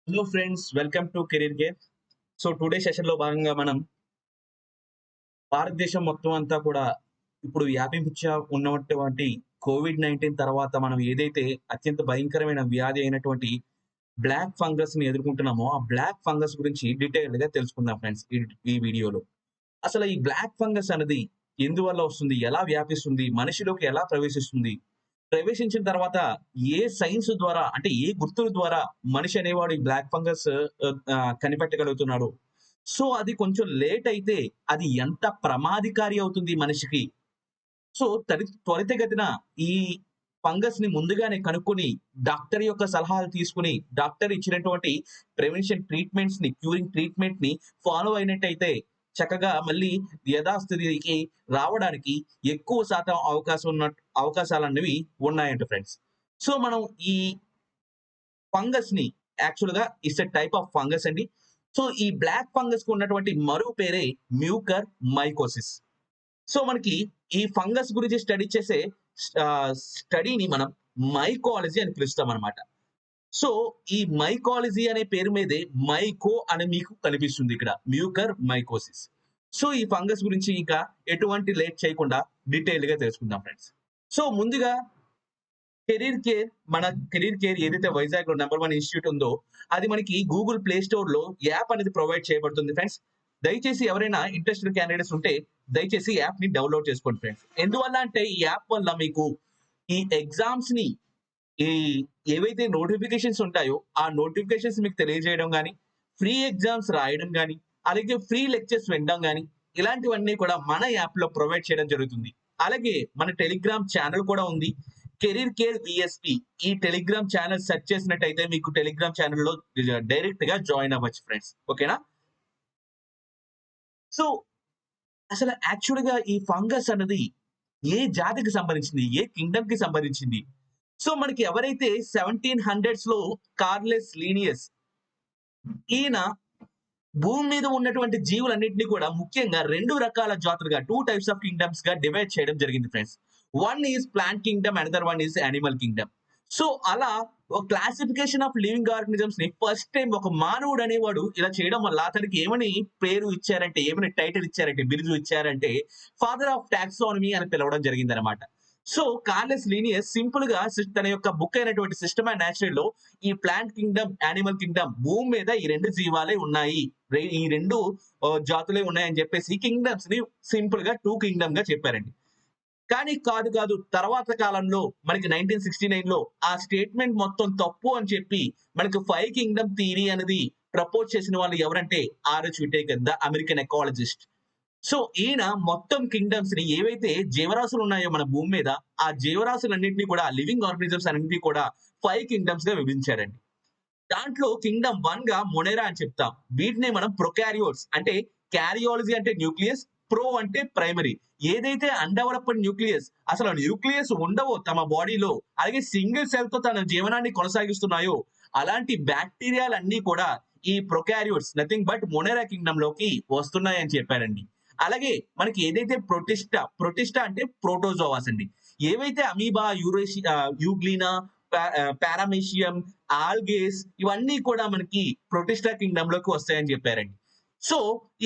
Hello friends, welcome to career gear. So today సెషన్‌లో భాగంగా మనం భారతదేశం మొత్తం అంతా కూడా ఇప్పుడు ఉన్నటువంటి కోవిడ్-19 తర్వాత మనం ఏదైతే అత్యంత భయంకరమైన వ్యాధి అయినటువంటి బ్లాక్ ఫంగస్‌ని ఎదుర్కొంటున్నామో, ఆ బ్లాక్ ఫంగస్ గురించి డీటెయిల్డ్‌గా తెలుసుకుందాం ఫ్రెండ్స్ ఈ వీడియోలో. అసలు ఈ బ్లాక్ ఫంగస్ అనేది ఎందువల్ల వస్తుంది? ఎలా వ్యాపిస్తుంది? మనిషిలోకి ఎలా ప్రవేశిస్తుంది? ప్రవేశించిన తర్వాత ఏ సైన్స్ ద్వారా అంటే ఏ గుర్తుల ద్వారా మనిషి అనేవాడు ఈ బ్లాక్ ఫంగస్ కనిపెట్టగలుగుతున్నాడు. సో అది కొంచెం లేట్ అయితే అది ఎంత ప్రమాదకారి అవుతుంది మనిషికి. సో త్వరితగతిన ఈ ఫంగస్ ని ముందుగానే కనుక్కొని డాక్టర్ యొక్క సలహాలు తీసుకొని డాక్టర్ ఇచ్చినటువంటి ప్రివెన్షన్ ట్రీట్మెంట్స్ ని క్యూరింగ్ ట్రీట్మెంట్ ని ఫాలో అయినట్టయితే చక్కగా మళ్ళీ యథాస్థితికి రావడానికి ఎక్కువ శాతం అవకాశాలన్నవి ఉన్నాయంట ఫ్రెండ్స్. సో మనం ఈ ఫంగస్ ని యాక్చువల్ గా it's a type of fungus అండి. సో ఈ బ్లాక్ ఫంగస్ కు ఉన్నటువంటి మరో పేరే మ్యూకర్ మైకోసిస్. సో మనకి ఈ ఫంగస్ గురించి స్టడీ చేసే స్టడీని మనం మైకాలజీ అని పిలుస్తాం అనమాట. సో ఈ మైకాలజీ అనే పేరు మీదే మైకో అని మీకు కనిపిస్తుంది ఇక్కడ, మ్యూకర్ మైకోసిస్. సో ఈ ఫంగస్ గురించి ఇంకా ఎటువంటి లేట్ చేయకుండా డీటెయిల్ గా తెలుసుకుందాం ఫ్రెండ్స్. సో ముందుగా కెరీర్ కేర్, మన కెరీర్ కేర్ ఏదైతే వైజాగ్ లో నెంబర్ 1 ఇన్స్టిట్యూట్ ఉందో అది మనకి గూగుల్ ప్లే స్టోర్ లో యాప్ అనేది ప్రొవైడ్ చేయబడుతుంది ఫ్రెండ్స్. దయచేసి ఎవరైనా ఇంట్రెస్టెడ్ క్యాండిడేట్స్ ఉంటే దయచేసి యాప్ ని డౌన్లోడ్ చేసుకోండి ఫ్రెండ్స్. ఎందువల్ల అంటే ఈ యాప్ వల్ల మీకు ఈ ఎగ్జామ్స్ ని ఈ ఏవైతే నోటిఫికేషన్స్ ఉంటాయో ఆ నోటిఫికేషన్స్ మీకు తెలియజేయడం గానీ, ఫ్రీ ఎగ్జామ్స్ రాయడం గానీ, అలాగే ఫ్రీ లెక్చర్స్ వినడం గానీ, ఇలాంటివన్నీ కూడా మన యాప్‌లో ప్రొవైడ్ చేయడం జరుగుతుంది. అలాగే మన టెలిగ్రామ్ ఛానెల్ కూడా ఉంది. కెరీర్ కేర్ వీఎస్‌పీ ఈ టెలిగ్రామ్ ఛానెల్ సెర్చ్ చేసినట్టయితే మీకు టెలిగ్రామ్ ఛానెల్‌లో డైరెక్ట్‌గా జాయిన్ అవ్వచ్చు ఫ్రెండ్స్. ఓకేనా? సో అసలు యాక్చువల్‌గా ఈ ఫంగస్ అన్నది ఏ జాతికి సంబంధించింది? ఏ కింగ్డమ్‌కి సంబంధించింది? సో మనకి ఎవరైతే 1700స్‌లో కార్లెస్ లీనియస్ ఈయన భూమి మీద ఉన్నటువంటి జీవులన్నిటిని కూడా ముఖ్యంగా 2 రకాల జాతులుగా 2 టైప్స్ ఆఫ్ కింగ్డమ్స్ గా డివైడ్ చేయడం జరిగింది friends. One is plant Kingdom, another one is animal Kingdom. So అలా ఒక క్లాసిఫికేషన్ ఆఫ్ లివింగ్ ఆర్గానిజమ్స్ ని ఫస్ట్ టైం ఒక మానవుడు అనేవాడు ఇలా చేయడం వల్ల అతనికి ఏమని పేరు ఇచ్చారంటే, ఏమని టైటిల్ ఇచ్చారంటే, బిరుదు ఇచ్చారంటే ఫాదర్ ఆఫ్ టాక్సానమీ అని పిలవడం జరిగిందనమాట. సో కార్లెస్ లీనియస్ సింపుల్ గా తన యొక్క బుక్ అయినటువంటి సిస్టమ్ అండ్ నేచర్ లో ఈ ప్లాంట్ కింగ్డమ్, యానిమల్ కింగ్డమ్ భూమి మీద ఈ 2 జీవాలే ఉన్నాయి, ఈ 2 జాతులే ఉన్నాయని చెప్పేసి కింగ్డమ్స్ ని సింపుల్ గా 2 కింగ్డమ్ గా చెప్పారండి. కానీ కాదు కాదు తర్వాత కాలంలో మనకి 1969లో ఆ స్టేట్మెంట్ మొత్తం తప్పు అని చెప్పి మనకి 5 కింగ్డమ్ థియరీ అనేది ప్రపోజ్ చేసిన వాళ్ళు ఎవరంటే RH Whittaker, the American ecologist. So ఈయన మొత్తం కింగ్డమ్స్ ని ఏవైతే జీవరాశులు ఉన్నాయో మన భూమి మీద ఆ జీవరాశులన్నింటినీ కూడా లివింగ్ ఆర్గానిజమ్స్ అన్నింటినీ కూడా 5 కింగ్డమ్స్ గా విభజించారండి. దాంట్లో కింగ్డమ్ 1 గా మొనేరా అని చెప్తాం. వీటిని మనం ప్రొకారియోట్స్ అంటే క్యారియాలజీ అంటే న్యూక్లియస్, ప్రో అంటే ప్రైమరీ. ఏదైతే అన్‌డెవలప్డ్ న్యూక్లియస్ అసలు న్యూక్లియస్ ఉండవో తమ బాడీలో, అలాగే సింగిల్ సెల్ తో తన జీవనాన్ని కొనసాగిస్తున్నాయో అలాంటి బ్యాక్టీరియాలన్నీ కూడా ఈ ప్రొకారియోట్స్ నథింగ్ బట్ మొనేరా కింగ్డమ్ లోకి వస్తున్నాయని చెప్పారండి. అలాగే మనకి ఏదైతే ప్రొటిస్టా అంటే ప్రోటోజోవాస్ అండి. ఏవైతే అమీబా, యూగ్లీనా, పారామీషియం, ఆల్గేస్ ఇవన్నీ కూడా మనకి ప్రొటిస్టా కింగ్డమ్ లోకి వస్తాయని చెప్పారండి. సో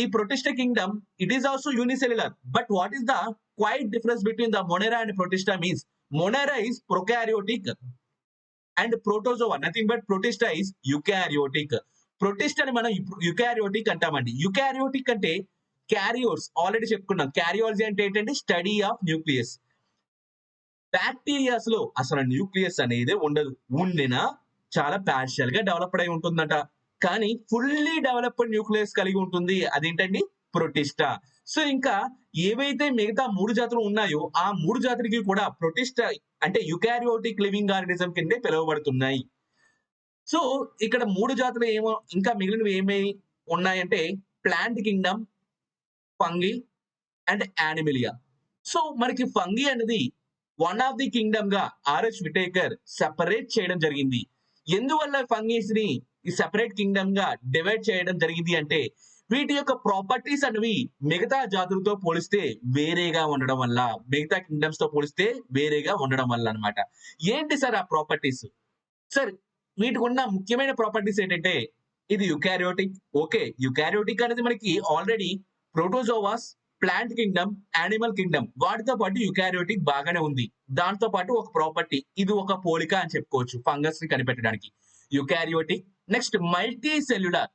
ఈ protista kingdom it is also unicellular. But what is the quite difference between the monera and protista means monera is prokaryotic and protozoa nothing but protista is eukaryotic. ప్రొటిస్టాని మనం eukaryotic అంటామండి. Eukaryotic అంటే క్యారియోట్స్ already చెప్పుకున్నాం. క్యారియాలజీ అంటే ఏంటంటే study of nucleus. Bacterias లో అసలు nucleus అనేది ఉండదు. ఉండినా చాలా పార్షియల్ గా డెవలప్డ్ అయి ఉంటుందట. కానీ ఫుల్లీ డెవలప్డ్ న్యూక్లియస్ కలిగి ఉంటుంది. అదేంటండి? ప్రొటిస్టా. సో ఇంకా ఏవైతే మిగతా 3 జాతులు ఉన్నాయో ఆ 3 జాతులకి కూడా ప్రొటిస్టా అంటే యుకారియోటిక్ లివింగ్ ఆర్గానిజం కిందే పిలువబడుతున్నాయి. సో ఇక్కడ 3 జాతులు ఏమో ఇంకా మిగిలినవి ఏమేమి ఉన్నాయంటే plant kingdom, fungi and animalia. So మనకి ఫంగి అనేది వన్ ఆఫ్ ది కింగ్డమ్ గా ఆర్‌హెచ్ విటేకర్ సెపరేట్ చేయడం జరిగింది. ఎందువల్ల ఫంగీస్ ని ఈ సెపరేట్ కింగ్డమ్ గా డివైడ్ చేయడం జరిగింది అంటే వీటి యొక్క ప్రాపర్టీస్ అనేవి మిగతా జాతులతో పోలిస్తే వేరేగా ఉండడం వల్ల, మిగతా కింగ్డమ్స్ తో పోలిస్తే వేరేగా ఉండడం వల్ల అన్నమాట. ఏంటి సార్ ఆ ప్రాపర్టీస్? సార్ వీటికున్న ముఖ్యమైన ప్రాపర్టీస్ ఏంటంటే ఇది యుకారియోటిక్. ఓకే. యుకారియోటిక్ అనేది మనకి already protozoas, plant kingdom, animal kingdom వాటితో పాటు యుకారియోటిక్ బాగానే ఉంది. దాంతో పాటు ఒక ప్రాపర్టీ ఇది ఒక పోలిక అని చెప్పుకోవచ్చు ఫంగస్‌ని కనిపెట్టడానికి. Eukaryotic. Next multi cellular.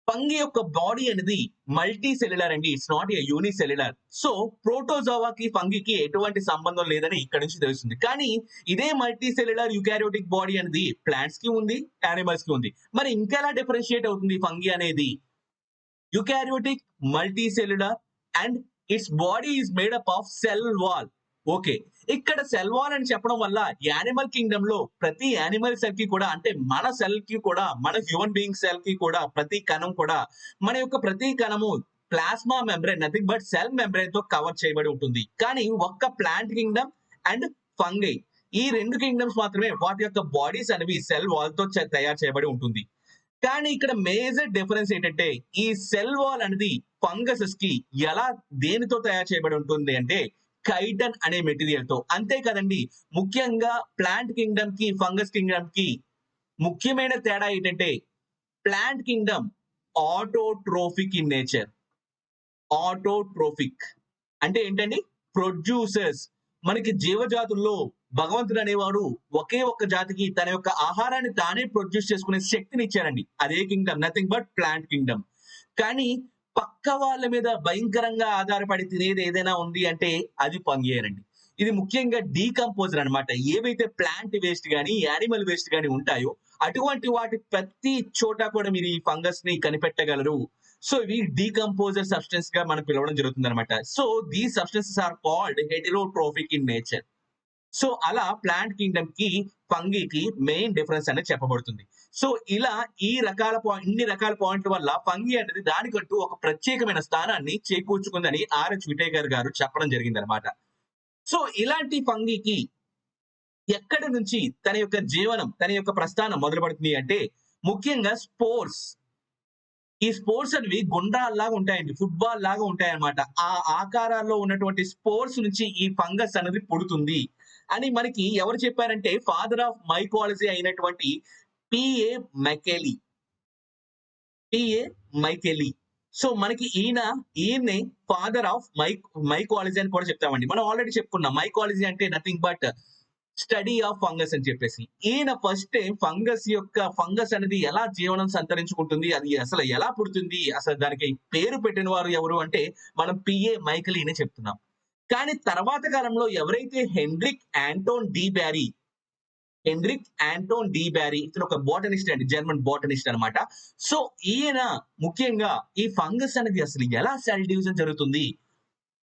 Fungi యొక్క బాడీ అనేది మల్టీ సెల్యులర్ అండి. It's not a unicellular. So ప్రోటోజోవాకి, ఫంగికి ఎటువంటి సంబంధం లేదని ఇక్కడ నుంచి తెలుస్తుంది. కానీ ఇదే మల్టీ సెల్యులర్ యుకారియోటిక్ బాడీ అనేది ప్లాంట్స్ కి ఉంది, యానిమల్స్ కి ఉంది. మరి ఇంకెలా డిఫరెన్షియేట్ అవుతుంది ఫంగి అనేది? Eukaryotic, multi cellular and it's body is made up of cell wall. Okay. ఇక్కడ సెల్ వాల్ అని చెప్పడం వల్ల యానిమల్ కింగ్డమ్ లో ప్రతి యానిమల్ సెల్ కి కూడా, అంటే మన సెల్ కి కూడా, మన హ్యూమన్ బీయింగ్ సెల్ కి కూడా ప్రతి కణం కూడా, మన యొక్క ప్రతి కణము plasma membrane nothing but cell membrane తో కవర్ చేయబడి ఉంటుంది. కానీ ఒక్క ప్లాంట్ కింగ్డమ్ అండ్ ఫంగై ఈ రెండు కింగ్డమ్స్ మాత్రమే వాటి యొక్క బాడీస్ అనేవి సెల్ వాల్ తో తయారు చేయబడి ఉంటుంది. కానీ ఇక్కడ మేజర్ డిఫరెన్స్ ఏంటంటే ఈ సెల్ వాల్ అనేది ఫంగసెస్ కి ఎలా దేనితో తయారు చేయబడి ఉంటుంది అంటే కైటన్ అనే మెటీరియల్ తో. అంతే కదండి. ముఖ్యంగా ప్లాంట్ కింగ్డమ్ కి, ఫంగస్ కింగ్డమ్ కి ముఖ్యమైన తేడా ఏంటంటే plant Kingdom autotrophic in nature. Autotrophic అంటే ఏంటండి? ప్రొడ్యూసర్స్. మనకి జీవజాతుల్లో భగవంతుడు అనేవాడు ఒకే ఒక్క జాతికి తన యొక్క ఆహారాన్ని తానే ప్రొడ్యూస్ చేసుకునే శక్తిని ఇచ్చారండి. అదే Kingdom, nothing but plant Kingdom. కానీ పక్క వాళ్ళ మీద భయంకరంగా ఆధారపడి తినేది ఏదైనా ఉంది అంటే అది ఫంగియేనండి. ఇది ముఖ్యంగా డీకంపోజర్ అన్నమాట. ఏవైతే ప్లాంట్ వేస్ట్ గాని, యానిమల్ వేస్ట్ గాని ఉంటాయో అటువంటి వాటి ప్రతి చోట కూడా మీరు ఈ ఫంగస్ ని కనిపెట్టగలరు. సో ఇవి డీకంపోజర్ సబ్స్టెన్స్ గా మనం పిలవడం జరుగుతుంది అనమాట. So these substances are called heterotrophic in nature. So అలా ప్లాంట్ కింగ్డమ్ కి, ఫంగికి మెయిన్ డిఫరెన్స్ అనేది చెప్పబడుతుంది. సో ఇలా ఇన్ని రకాల పాయింట్ల వల్ల ఫంగి అనేది దానికంటూ ఒక ప్రత్యేకమైన స్థానాన్ని చేకూర్చుకుందని ఆర్‌హెచ్ విటేకర్ గారు చెప్పడం జరిగిందనమాట. సో ఇలాంటి ఫంగికి ఎక్కడి నుంచి తన యొక్క జీవనం, తన యొక్క ప్రస్థానం మొదలుపడుతుంది అంటే ముఖ్యంగా స్పోర్స్. ఈ స్పోర్స్ అనేవి గుండ్రాల్లాగా ఉంటాయండి. ఫుట్బాల్ లాగా ఉంటాయన్నమాట. ఆ ఆకారాల్లో ఉన్నటువంటి స్పోర్స్ నుంచి ఈ ఫంగస్ అనేది పుడుతుంది అని మనకి ఎవరు చెప్పారంటే ఫాదర్ ఆఫ్ మైకాలజీ అయినటువంటి పిఏ మైకేలీ. పిఏ మైకేలీ. సో మనకి ఈయన్నే ఫాదర్ ఆఫ్ మైకాలజీ అని కూడా చెప్తామండి. మనం ఆల్రెడీ చెప్పుకున్నాం. మైకాలజీ అంటే nothing but study of fungus అని చెప్పేసి. ఈయన ఫస్ట్ టైం ఫంగస్ అనేది ఎలా జీవనం సంతరించుకుంటుంది, అది అసలు ఎలా పుడుతుంది, అసలు దానికి పేరు పెట్టిన వారు ఎవరు అంటే మనం పిఏ మైకేలీనే చెప్తున్నాం. కానీ తర్వాత కాలంలో ఎవరైతే హెన్రిక్ యాంటోన్ డి బ్యారీ ఇతను ఒక బోటనిస్ట్ అండి, జర్మన్ బోటనిస్ట్ అన్నమాట. సో ఈయన ముఖ్యంగా ఈ ఫంగస్ అనేది అసలు ఎలా సెల్ డివిజన్ జరుగుతుంది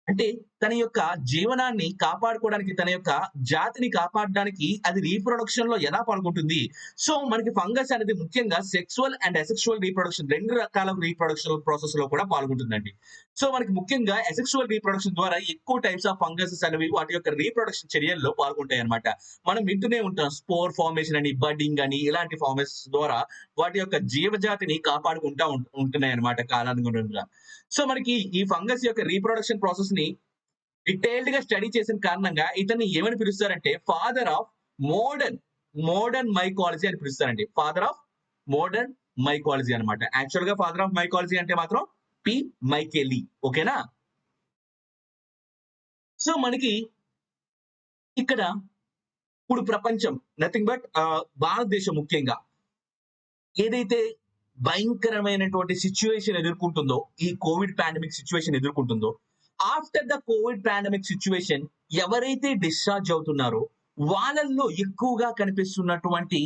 అంటే తన యొక్క జీవనాన్ని కాపాడుకోవడానికి, తన యొక్క జాతిని కాపాడడానికి అది రీప్రొడక్షన్ లో ఎలా పాల్గొంటుంది. సో మనకి ఫంగస్ అనేది ముఖ్యంగా సెక్సువల్ అండ్ అసెక్షువల్ రీప్రొడక్షన్ రెండు రకాల రీప్రొడక్షన్ ప్రాసెస్ లో కూడా పాల్గొంటుందండి. సో మనకి ముఖ్యంగా అసెక్షువల్ రీప్రొడక్షన్ ద్వారా ఎక్కువ టైప్స్ ఆఫ్ ఫంగసెస్ అనేవి వాటి యొక్క రీప్రొడక్షన్ చర్యల్లో పాల్గొంటాయి అనమాట. మనం వింటూనే ఉంటాం స్పోర్ ఫార్మేషన్ అని, బడ్డింగ్ అని, ఇలాంటి ఫార్మేషన్స్ ద్వారా వాటి యొక్క జీవజాతిని కాపాడుకుంటా ఉంటున్నాయి అనమాట కాలానుగుణంగా. సో మనకి ఈ ఫంగస్ యొక్క రీప్రొడక్షన్ ప్రాసెస్ ని డీటెయిల్డ్ గా స్టడీ చేసిన కారణంగా ఇతన్ని ఏమని పిలుస్తారంటే ఫాదర్ ఆఫ్ మోడర్న్ మైకాలజీ అని పిలుస్తారండి. ఫాదర్ ఆఫ్ మోడర్న్ మైకాలజీ అనమాట. యాక్చువల్ గా ఫాదర్ ఆఫ్ మైకాలజీ అంటే మాత్రం పి మైకేలీ. ఓకేనా? సో మనకి ఇక్కడ ఇప్పుడు ప్రపంచం నథింగ్ బట్ భారతదేశం ముఖ్యంగా ఏదైతే భయంకరమైనటువంటి సిచ్యువేషన్ ఎదుర్కొంటుందో, ఈ కోవిడ్ పాండమిక్ సిచ్యువేషన్ ఎదుర్కొంటుందో, after the covid pandemic situation ఎవరైతే డిశ్చార్జ్ అవుతున్నారో వాళ్ళల్లో ఎక్కువగా కనిపిస్తున్నటువంటి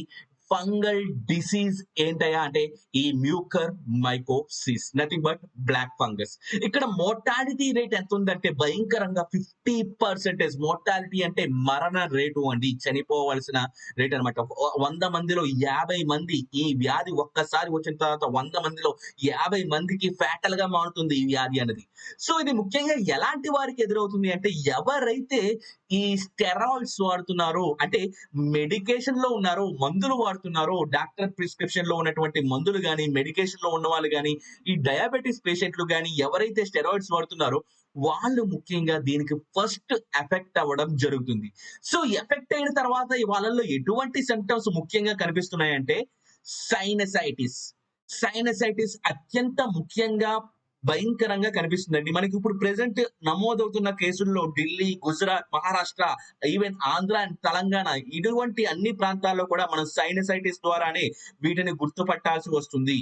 ఫంగల్ డిసీజ్ ఏంటయ్యా అంటే ఈ mucormycosis, nothing but black fungus. ఇక్కడ మోర్టాలిటీ రేట్ ఎంత ఉందంటే భయంకరంగా 50% మోర్టాలిటీ అంటే మరణ రేటు అండి, చనిపోవలసిన రేట్ అనమాట. 100 మందిలో 50 మంది ఈ వ్యాధి ఒక్కసారి వచ్చిన తర్వాత 100 మందిలో 50 మందికి ఫ్యాటల్ గా మారుతుంది ఈ వ్యాధి అనేది. సో ఇది ముఖ్యంగా ఎలాంటి వారికి ఎదురవుతుంది అంటే ఎవరైతే ఈ స్టెరాయిడ్స్ వాడుతున్నారో, అంటే మెడికేషన్ లో ఉన్నారో, మందులు వాడుతున్నారో, డాక్టర్ ప్రిస్క్రిప్షన్ లో ఉన్నటువంటి మందులు గాని, మెడికేషన్ లో ఉన్న వాళ్ళు గాని, ఈ డయాబెటిస్ పేషెంట్లు గాని ఎవరైతే స్టెరాయిడ్స్ వాడుతున్నారో వాళ్ళు ముఖ్యంగా దీనికి ఫస్ట్ ఎఫెక్ట్ అవ్వడం జరుగుతుంది. సో ఎఫెక్ట్ అయిన తర్వాత వాళ్ళలో ఎటువంటి సింప్టమ్స్ ముఖ్యంగా కనిపిస్తున్నాయంటే సైనసైటిస్. సైనసైటిస్ అత్యంత ముఖ్యంగా భయంకరంగా కనిపిస్తుందండి. మనకి ఇప్పుడు ప్రెజెంట్ నమోదవుతున్న కేసుల్లో ఢిల్లీ, గుజరాత్, మహారాష్ట్ర, ఈవెన్ ఆంధ్ర అండ్ తెలంగాణ ఇటువంటి అన్ని ప్రాంతాల్లో కూడా మనం సైనసైటిస్ ద్వారానే వీటిని గుర్తుపట్టాల్సి వస్తుంది.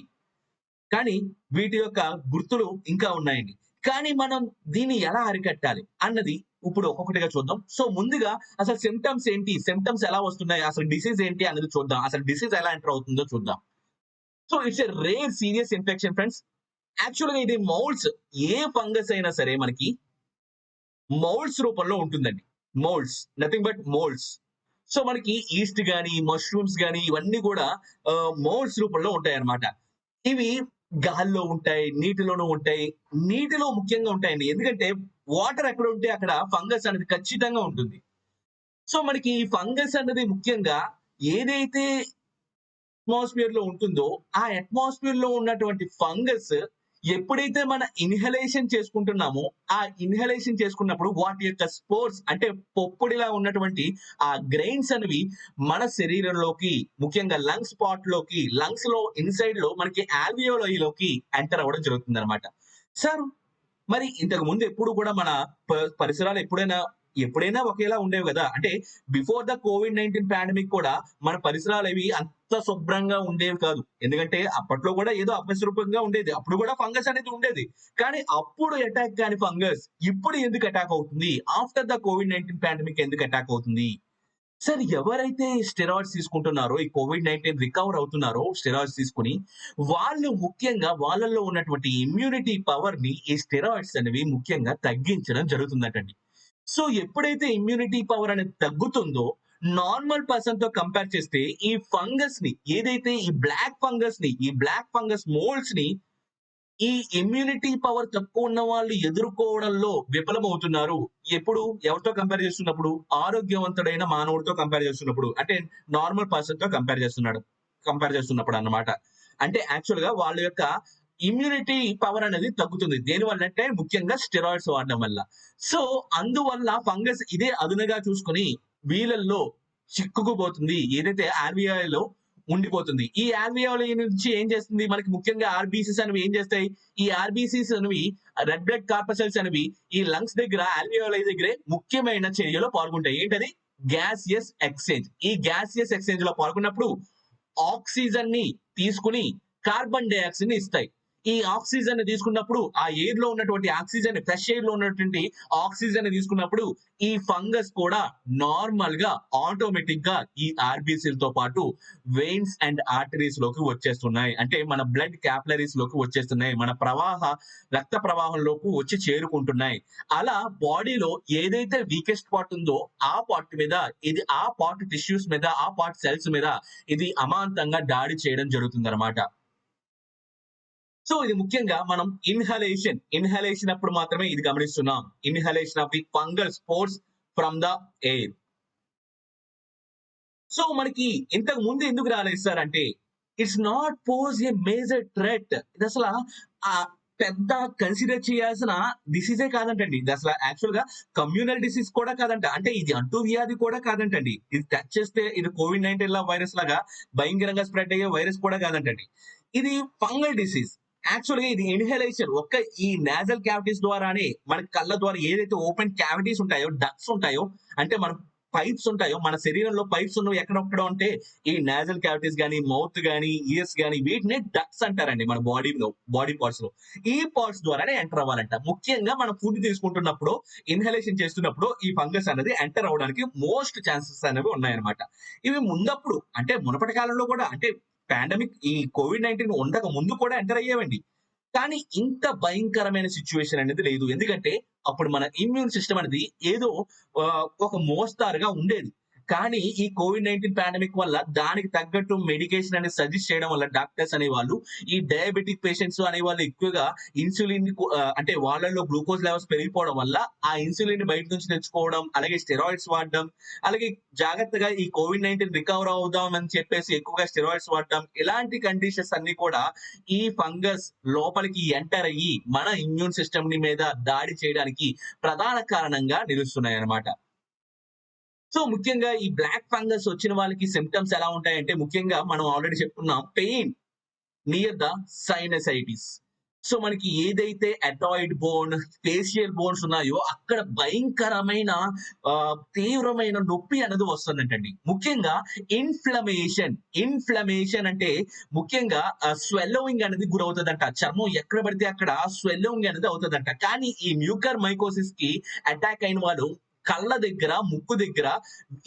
కానీ వీటి యొక్క గుర్తులు ఇంకా ఉన్నాయండి. కానీ మనం దీన్ని ఎలా అరికట్టాలి అన్నది ఇప్పుడు ఒక్కొక్కటిగా చూద్దాం. సో ముందుగా అసలు సింప్టమ్స్ ఏంటి? సింప్టమ్స్ ఎలా వస్తున్నాయి? అసలు డిసీజ్ ఏంటి అన్నది చూద్దాం. అసలు డిసీజ్ ఎలా ఎంటర్ అవుతుందో చూద్దాం. So it's a rare serious infection friends. యాక్చువల్‌గా ఇది మౌల్డ్స్, ఏ ఫంగస్ అయినా సరే మనకి మౌల్డ్స్ రూపంలో ఉంటుందండి. Moulds, nothing but moulds. So మనకి ఈస్ట్ గాని, మష్రూమ్స్ గాని ఇవన్నీ కూడా మౌల్డ్స్ రూపంలో ఉంటాయన్నమాట. ఇవి గాల్లో ఉంటాయి, నీటిలోనూ ఉంటాయి. నీటిలో ముఖ్యంగా ఉంటాయండి. ఎందుకంటే వాటర్ ఎక్కడ ఉంటే అక్కడ ఫంగస్ అనేది ఖచ్చితంగా ఉంటుంది. సో మనకి ఈ ఫంగస్ అన్నది ముఖ్యంగా ఏదైతే అట్మాస్ఫియర్ లో ఉంటుందో, ఆ అట్మాస్ఫియర్ లో ఉన్నటువంటి ఫంగస్ ఎప్పుడైతే మన ఇన్హలేషన్ చేసుకుంటున్నామో, ఆ ఇన్హలేషన్ చేసుకున్నప్పుడు వాటి యొక్క స్పోర్స్ అంటే పొప్పుడిలా ఉన్నటువంటి ఆ గ్రెయిన్స్ అనేవి మన శరీరంలోకి, ముఖ్యంగా లంగ్స్ పార్ట్ లోకి, లంగ్స్ లో ఇన్సైడ్ లో మనకి ఆల్వియోలోకి ఎంటర్ అవ్వడం జరుగుతుందన్నమాట. సార్ మరి ఇంతకు ముందు ఎప్పుడు కూడా మన పరిసరాలు ఎప్పుడైనా ఒకేలా ఉండేవి కదా! అంటే బిఫోర్ ద కోవిడ్-19 పాండమిక్ కూడా మన పరిసరాలవి అంత శుభ్రంగా ఉండేవి కాదు. ఎందుకంటే అప్పట్లో కూడా ఏదో అపరిశుభ్రంగా ఉండేది. అప్పుడు కూడా ఫంగస్ అనేది ఉండేది. కానీ అప్పుడు అటాక్ కాని ఫంగస్ ఇప్పుడు ఎందుకు అటాక్ అవుతుంది? ఆఫ్టర్ ద కోవిడ్-19 పాండమిక్ ఎందుకు అటాక్ అవుతుంది? సార్ ఎవరైతే స్టెరాయిడ్స్ తీసుకుంటున్నారో, ఈ కోవిడ్-19 రికవర్ అవుతున్నారో స్టెరాయిడ్స్ తీసుకొని, వాళ్ళు ముఖ్యంగా వాళ్ళలో ఉన్నటువంటి ఇమ్యూనిటీ పవర్‌ని ఈ స్టెరాయిడ్స్ అనేవి ముఖ్యంగా తగ్గించడం జరుగుతుందటండి. సో ఎప్పుడైతే ఇమ్యూనిటీ పవర్ అనేది తగ్గుతుందో, నార్మల్ పర్సన్‌తో కంపేర్ చేస్తే ఈ ఫంగస్‌ని ఏదైతే ఈ బ్లాక్ ఫంగస్ మోల్డ్స్‌ని ఈ ఇమ్యూనిటీ పవర్ తక్కువ ఉన్న వాళ్ళు ఎదుర్కోవడంలో విఫలమవుతున్నారు. ఎప్పుడు? ఎవరితో కంపేర్ చేస్తున్నప్పుడు? ఆరోగ్యవంతుడైన మానవుడితో కంపేర్ చేస్తున్నప్పుడు. అంటే నార్మల్ పర్సన్‌తో కంపేర్ చేస్తున్నప్పుడు అన్నమాట. అంటే యాక్చువల్‌గా వాళ్ళ యొక్క ఇమ్యూనిటీ పవర్ అనేది తగ్గుతుంది. దేనివల్లంటే ముఖ్యంగా స్టెరాయిడ్స్ వాడడం వల్ల. సో, అందువల్ల ఫంగస్ ఇదే అదునుగా చూసుకొని వీళ్ళల్లో చిక్కుకుపోతుంది. ఏదైతే ఆల్వియాలో ఉండిపోతుంది. ఈ ఆల్వియోలి నుంచి ఏం చేస్తుంది? మనకి ముఖ్యంగా ఆర్‌బీసీస్ అనేవి ఏం చేస్తాయి? ఈ ఆర్‌బీసీస్ అనేవి రెడ్ బ్లడ్ కార్పసల్స్ అనేవి ఈ లంగ్స్ దగ్గర ఆల్వియోలి దగ్గరే ముఖ్యమైన చర్యలో పాల్గొంటాయి. ఏంటది? Gaseous exchange. ఈ గ్యాసియస్ ఎక్స్‌చేంజ్‌లో పాల్గొన్నప్పుడు ఆక్సిజన్‌ని తీసుకొని కార్బన్ డయాక్సైడ్‌ని ఇస్తాయి. ఈ ఆక్సిజన్‌ని తీసుకున్నప్పుడు ఆ ఎయిర్‌లో ఉన్నటువంటి ఆక్సిజన్ ఫ్రెష్ ఎయిర్‌లో ఉన్నటువంటి ఆక్సిజన్‌ని తీసుకున్నప్పుడు ఈ ఫంగస్ కూడా నార్మల్‌గా ఆటోమేటిక్‌గా ఈ ఆర్‌బీసీలతో పాటు వెయిన్స్ అండ్ ఆర్టరీస్ లోకి వచ్చేస్తున్నాయి. అంటే మన బ్లడ్ క్యాపిలరీస్ లోకి వచ్చేస్తున్నాయి. మన రక్త ప్రవాహంలోకి వచ్చి చేరుకుంటున్నాయి. అలా బాడీలో ఏదైతే వీకెస్ట్ పార్ట్ ఉందో ఆ పార్ట్ మీద ఆ పార్ట్ టిష్యూస్ మీద, ఆ పార్ట్ సెల్స్ మీద ఇది అమాంతంగా దాడి చేయడం జరుగుతుందన్నమాట. సో ఇది ముఖ్యంగా మనం ఇన్హలేషన్ అప్పుడు మాత్రమే ఇది గమనిస్తున్నాం. Inhalation of the fungal spores from the air. So మనకి ఇంతకు ముందు ఎందుకు రాలేదు సార్ అంటే, it's not pose a major threat. ఇది అసల పెద్ద కన్సిడర్ చేయాల్సిన డిసీజే కాదంటండి. ఇది అసల యాక్చువల్‌గా కమ్యూనల్ డిసీజ్ కూడా కాదంట. అంటే ఇది అంటువ్యాధి కూడా కాదంటండి. ఇది టచ్ చేస్తే ఇది కోవిడ్-19 వైరస్ లాగా భయంకరంగా స్ప్రెడ్ అయ్యే వైరస్ కూడా కాదంటండి. ఇది ఫంగల్ డిసీజ్. యాక్చువల్‌గా ఇది ఇన్హలేషన్ ఈ నాసల్ క్యావిటీస్ ద్వారానే మన కళ్ళ ద్వారా ఏదైతే ఓపెన్ క్యావిటీస్ ఉంటాయో, డక్ట్స్ ఉంటాయో, అంటే మనం పైప్స్ ఉంటాయో, మన శరీరంలో పైప్స్ ఉన్నవి ఎక్కడెక్కడ అంటే ఈ నాసల్ క్యావిటీస్ గాని, మౌత్ గాని, ఇయర్స్ గాని వీటిని డక్ట్స్ అంటారండి మన బాడీ పార్ట్స్ లో. ఈ పార్ట్స్ ద్వారానే ఎంటర్ అవ్వాలంట. ముఖ్యంగా మనం ఫుడ్ తీసుకుంటున్నప్పుడు, ఇన్హలేషన్ చేస్తున్నప్పుడు ఈ ఫంగస్ అనేది ఎంటర్ అవ్వడానికి మోస్ట్ ఛాన్సెస్ అనేవి ఉన్నాయన్నమాట. ఇవి ముందప్పుడు అంటే మునపటి కాలంలో కూడా అంటే పాండమిక్ ఈ కోవిడ్-19 ఉండక ముందు కూడా ఎంటర్ అయ్యేవండి. కానీ ఇంత భయంకరమైన సిట్యుయేషన్ అనేది లేదు. ఎందుకంటే అప్పుడు మన ఇమ్యూన్ సిస్టమ్ అనేది ఏదో ఒక మోస్తారుగా ఉండేది. కానీ ఈ కోవిడ్-19 పాండమిక్ వల్ల దానికి తగ్గట్టు మెడికేషన్ అనేది సజెస్ట్ చేయడం వల్ల డాక్టర్స్ అనేవాళ్ళు ఈ డయాబెటిక్ పేషెంట్స్ అనేవాళ్ళు ఎక్కువగా ఇన్సులిన్ అంటే వాళ్ళలో గ్లూకోజ్ లెవెల్స్ పెరిగిపోవడం వల్ల ఆ ఇన్సులిన్ బయట నుంచి తెచ్చుకోవడం, అలాగే స్టెరాయిడ్స్ వాడడం, అలాగే జాగ్రత్తగా ఈ కోవిడ్-19 రికవర్ అవుదాం అని చెప్పేసి ఎక్కువగా స్టెరాయిడ్స్ వాడడం, ఇలాంటి కండిషన్స్ అన్ని కూడా ఈ ఫంగస్ లోపలికి ఎంటర్ అయ్యి మన ఇమ్యూన్ సిస్టమ్ ని మీద దాడి చేయడానికి ప్రధాన కారణంగా నిలుస్తున్నాయన్నమాట. సో ముఖ్యంగా ఈ బ్లాక్ ఫంగస్ వచ్చిన వాళ్ళకి సింప్టమ్స్ ఎలా ఉంటాయంటే ముఖ్యంగా మనం ఆల్రెడీ చెప్పుకున్నాం pain near the sinusitis. So మనకి ఏదైతే అటాయిడ్ బోన్, ఫేషియల్ బోన్స్ ఉన్నాయో అక్కడ భయంకరమైన తీవ్రమైన నొప్పి అనేది వస్తుందంటండి. ముఖ్యంగా ఇన్ఫ్లమేషన్ అంటే ముఖ్యంగా స్వెల్లోయింగ్ అనేది గురవుతదంట. చర్మం ఎక్కడ పడితే అక్కడ స్వెల్లోయింగ్ అనేది అవుతదంట. కానీ ఈ మ్యూకర్ మైకోసిస్ కి అటాక్ అయిన వాళ్ళు కళ్ళ దగ్గర, ముక్కు దగ్గర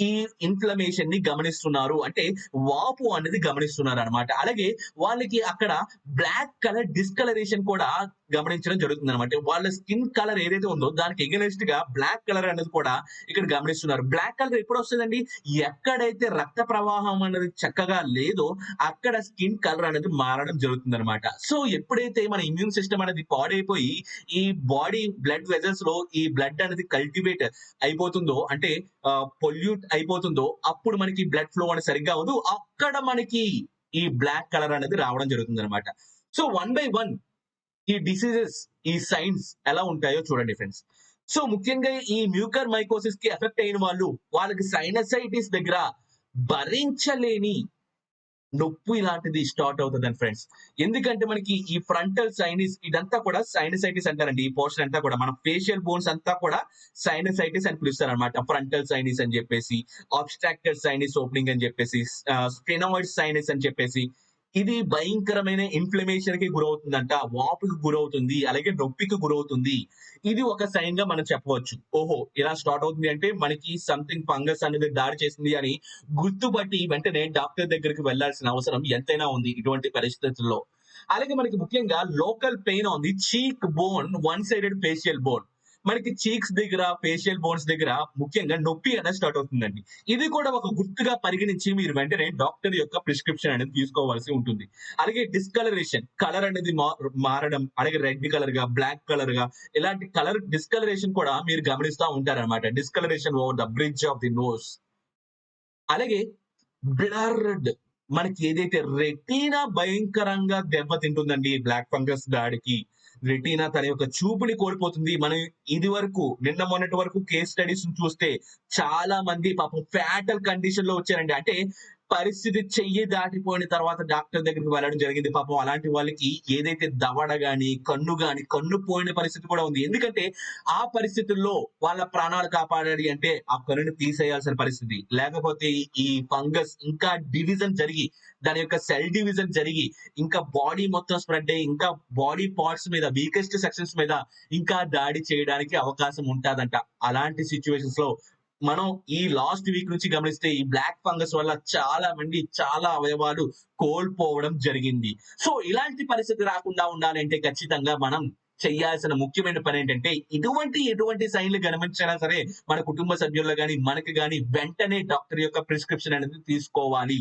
ఈ ఇన్ఫ్లమేషన్ ని గమనిస్తున్నారు. అంటే వాపు అనేది గమనిస్తున్నారనమాట. అలాగే వాళ్ళకి అక్కడ బ్లాక్ కలర్ డిస్కలరేషన్ కూడా గమనించడం జరుగుతుందనమాట. వాళ్ళ స్కిన్ కలర్ ఏదైతే ఉందో దానికి ఎగనెస్ట్ గా బ్లాక్ కలర్ అనేది కూడా ఇక్కడ గమనిస్తున్నారు. బ్లాక్ కలర్ ఎప్పుడు వస్తదండి? ఎక్కడైతే రక్త ప్రవాహం అనేది చక్కగా లేదో అక్కడ స్కిన్ కలర్ అనేది మారడం జరుగుతుందనమాట. సో ఎప్పుడైతే మన ఇమ్యూన్ సిస్టమ్ అనేది పాడైపోయి ఈ బాడీ బ్లడ్ వెజల్స్ లో ఈ బ్లడ్ అనేది కల్టివేట్ అయిపోతుందో అంటే పొల్యూట్ అయిపోతుందో అప్పుడు మనకి బ్లడ్ ఫ్లో అనేది సరిగ్గా అవ్వదు. అక్కడ మనకి ఈ బ్లాక్ కలర్ అనేది రావడం జరుగుతుంది అనమాట. సో వన్ బై వన్ ఈ డిసీజెస్, ఈ సైన్స్ ఎలా ఉంటాయో చూడండి ఫ్రెండ్స్. సో ముఖ్యంగా ఈ మ్యూకర్ మైకోసిస్ కి ఎఫెక్ట్ అయిన వాళ్ళు వాళ్ళకి సైనసైటిస్ దగ్గర భరించలేని నొప్పి ఇలాంటిది స్టార్ట్ అవుతుందండి ఫ్రెండ్స్. ఎందుకంటే మనకి ఈ ఫ్రంటల్ సైనిస్ ఇదంతా కూడా సైనసైటిస్ అంటారండి. ఈ పోర్షన్ అంతా కూడా మన ఫేషియల్ బోన్స్ అంతా కూడా సైనసైటిస్ అని పిలుస్తారు అనమాట. ఫ్రంటల్ సైనిస్ అని చెప్పేసి, ఆబ్స్ట్రాక్టర్ సైనిస్ ఓపెనింగ్ అని చెప్పేసి, స్టెనాయిడ్ సైనిస్ అని చెప్పేసి ఇది భయంకరమైన ఇన్ఫ్లమేషన్ కి గురవుతుందంట, వాపుకి గురవుతుంది, అలాగే నొప్పికి గురవుతుంది. ఇది ఒక సైన్ గా మనం చెప్పవచ్చు. ఓహో ఇలా స్టార్ట్ అవుతుంది అంటే మనకి సంథింగ్ ఫంగస్ అనేది దాడి చేసింది అని గుర్తుపట్టి వెంటనే డాక్టర్ దగ్గరికి వెళ్లాల్సిన అవసరం ఎంతైనా ఉంది ఇటువంటి పరిస్థితుల్లో. అలాగే మనకి ముఖ్యంగా లోకల్ పెయిన్ ఉంది చీక్ bone, one sided facial bone. మనకి చీక్స్ దగ్గర, ఫేషియల్ బోన్స్ దగ్గర ముఖ్యంగా నొప్పి అనేది స్టార్ట్ అవుతుందండి. ఇది కూడా ఒక గుర్తుగా పరిగణించి మీరు వెంటనే డాక్టర్ యొక్క ప్రిస్క్రిప్షన్ అనేది తీసుకోవాల్సి ఉంటుంది. అలాగే డిస్కలరేషన్, కలర్ అనేది మారడం, అలాగే రెడ్ కలర్ గా, బ్లాక్ కలర్ గా, ఇలాంటి కలర్ డిస్కలరేషన్ కూడా మీరు గమనిస్తా ఉంటారనమాట. Discolouration over the bridge of the nose. అలాగే బ్లర్డ్, మనకి ఏదైతే రెటీనా భయంకరంగా దెబ్బతింటుందండి బ్లాక్ ఫంగస్ దాడికి. రెటీనా తన యొక్క చూపుని కోల్పోతుంది. మనం ఇది వరకు నిన్న మొన్నటి వరకు కేస్ స్టడీస్ చూస్తే చాలా మంది పాపం ఫ్యాటల్ కండిషన్ లో వచ్చారండి. అంటే పరిస్థితి చెయ్యి దాటిపోయిన తర్వాత డాక్టర్ దగ్గరికి వెళ్ళడం జరిగింది. పాపం అలాంటి వాళ్ళకి ఏదైతే దవడ గాని, కన్ను పోయిన పరిస్థితి కూడా ఉంది. ఎందుకంటే ఆ పరిస్థితుల్లో వాళ్ళ ప్రాణాలు కాపాడాలి అంటే ఆ కన్నుని తీసేయాల్సిన పరిస్థితి. లేకపోతే ఈ ఫంగస్ ఇంకా డివిజన్ జరిగి దాని యొక్క సెల్ డివిజన్ జరిగి ఇంకా బాడీ మొత్తం స్ప్రెడ్ అయ్యి ఇంకా బాడీ పార్ట్స్ మీద, వీకెస్ట్ సెక్షన్స్ మీద ఇంకా దాడి చేయడానికి అవకాశం ఉంటాదంట. అలాంటి సిచ్యువేషన్స్ లో మనం ఈ లాస్ట్ వీక్ నుంచి గమనిస్తే ఈ బ్లాక్ ఫంగస్ వల్ల చాలా మంది చాలా అవయవాలు కోల్పోవడం జరిగింది. సో ఇలాంటి పరిస్థితి రాకుండా ఉండాలంటే ఖచ్చితంగా మనం చేయాల్సిన ముఖ్యమైన పని ఏంటంటే ఎటువంటి సైన్లు గమనించినా సరే మన కుటుంబ సభ్యుల్లో గాని మనకి గాని వెంటనే డాక్టర్ యొక్క ప్రిస్క్రిప్షన్ అనేది తీసుకోవాలి.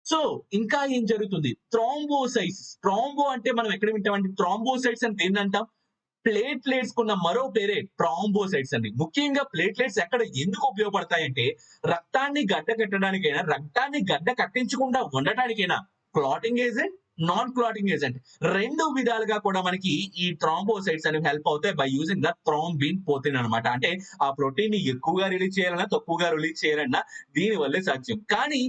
సో ఇంకా ఏం జరుగుతుంది? థ్రాంబోసైట్స్. థ్రాంబో అంటే మనం ఎక్కడ వింటామంటే థ్రాంబోసైట్స్ అంటే ఏంటంటాం? ప్లేట్లెట్స్ కున్న మరో పేరే థ్రాంబోసైట్స్ అండి. ముఖ్యంగా ప్లేట్లెట్స్ ఎక్కడ ఎందుకు ఉపయోగపడతాయంటే రక్తాన్ని గడ్డ కట్టడానికైనా, రక్తాన్ని గడ్డ కట్టించకుండా ఉండటానికైనా clotting agent, non clotting agent 2 విధాలుగా కూడా మనకి ఈ థ్రాంబోసైట్స్ అనేవి హెల్ప్ అవుతాయి by using the thrombin protein అన్నమాట. అంటే ఆ ప్రోటీన్ ని ఎక్కువగా రిలీజ్ చేయాలన్నా, తక్కువగా రిలీజ్ చేయాలన్నా దీని వల్లే సాధ్యం. కానీ